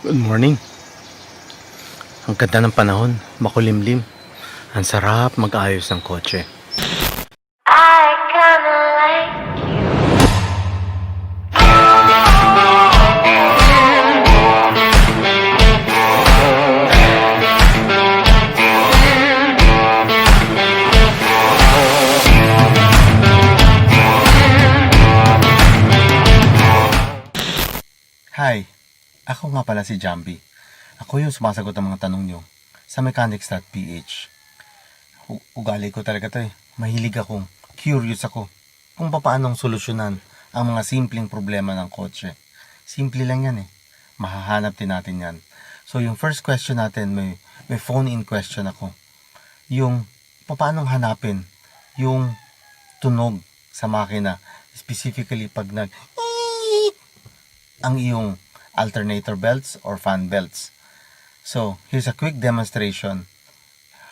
Good morning. Ang ganda ng panahon, makulimlim. Ang sarap mag-ayos ng kotse. I kinda like you. Hi, ako nga pala si Jambi. Ako yung sumasagot ng mga tanong nyo sa mechanics.ph. Ugali ko talaga to eh. Mahilig akong, curious ako kung paanong solusyonan ang mga simpleng problema ng kotse. Simple lang yan eh. Mahahanap din natin yan. So yung first question natin, may phone-in question ako. Yung paanong hanapin yung tunog sa makina. Specifically pag ang iyong alternator belts or fan belts. So, here's a quick demonstration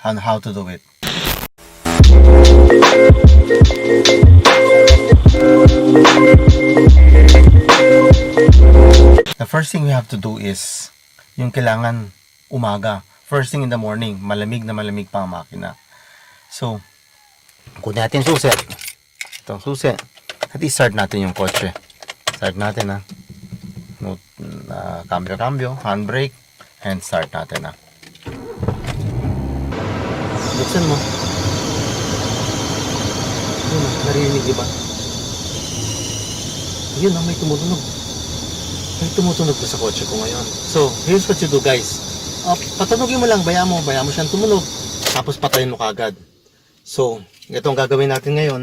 on how to do it. The first thing we have to do is yung kailangan umaga. First thing in the morning, malamig na malamig pa ang makina. So, kunin natin susi. Itong susi. At i-start natin yung kotse. Start natin ha. Cambio, handbrake, and start natin na. Buksan mo. Yun, narinig diba? Yun, may tumutunog. May tumutunog pa sa kotse ko ngayon. So, here's what you do guys. Patunogin mo lang, bayaan mo siyang tumunog. Tapos patayin mo kagad. So, ito ang gagawin natin ngayon.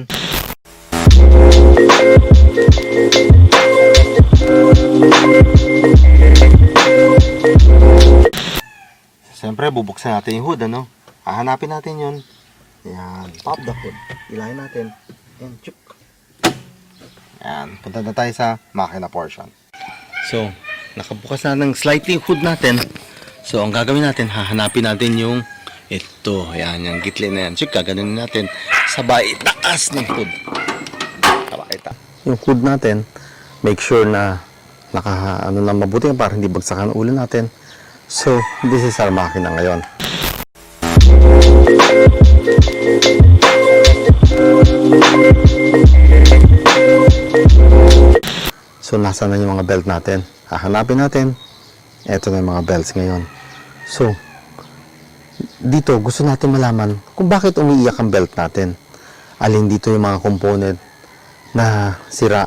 Siyempre, bubuksan natin yung hood, ano? Hahanapin natin yun. Ayan, pop the hood. Ilahin natin. Ayan, chuk. Ayan, punta na tayo sa makina portion. So, nakabukas na ng slightly hood natin. So, ang gagawin natin, hahanapin natin yung ito. Ayan, yung gitli na yan. Chuk, gaganin natin sa taas ng hood. Kapakita. Yung hood natin, make sure na na mabuti para hindi bagsakan ang ulo natin. So, this is our makina ngayon. So, nasa na yung mga belt natin? Hahanapin natin. Ito na yung mga belts ngayon. So, dito gusto natin malaman kung bakit umiiyak ang belt natin. Alin dito yung mga component na sira.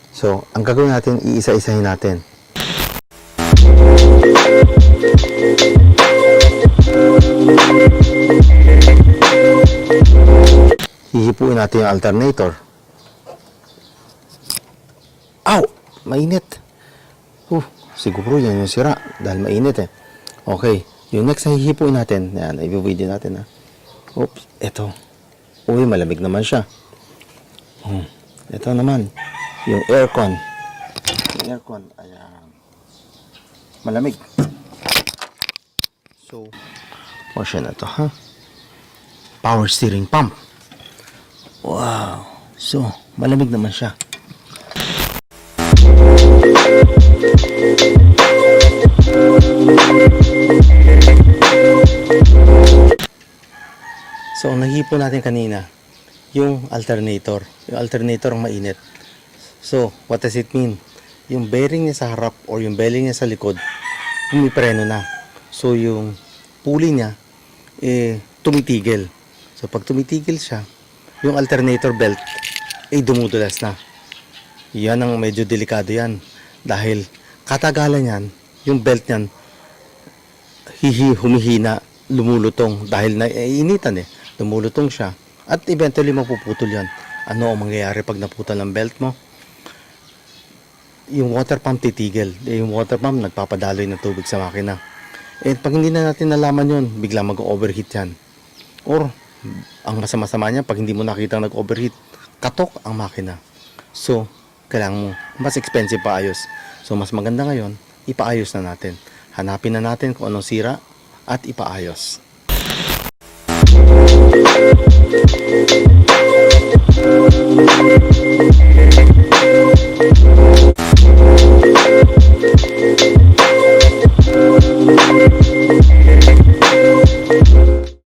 So, ang gagawin natin, iisa-isahin natin. Hihipuin natin yung alternator. Ow! Mainit. Siguro yan yung sira dahil mainit eh. Okay, yung next na hihipuin natin. Yan, i-video natin ha. Oops, eto. Uy, malamig naman siya. Ito naman, yung aircon. Yung aircon, ayan. Malamig. So, portion na to, ha? Power steering pump. Wow. So, malamig naman siya. So, ang nahipo natin kanina, yung alternator. Yung alternator ang mainit. So, what does it mean? Yung bearing niya sa harap or yung bearing niya sa likod, pumipreno na. So, yung pulley niya, tumitigil. So, pag tumitigil siya, yung alternator belt, dumudulas na. Yan ang medyo delikado yan. Dahil katagalan yan, yung belt niyan, humihina, lumulutong. Dahil naiinitan lumulutong siya. At eventually mapuputol yan. Ano ang mangyayari pag naputol ang belt mo? Yung water pump titigil. Yung water pump nagpapadaloy ng tubig sa makina. Pag hindi na natin nalaman yun, bigla mag-overheat yan. Or, ang masama-sama niya, pag hindi mo nakita nag-overheat, katok ang makina. So, kailangan mo, mas expensive pa ayos. So, mas maganda ngayon, ipaayos na natin. Hanapin na natin kung anong sira at ipaayos.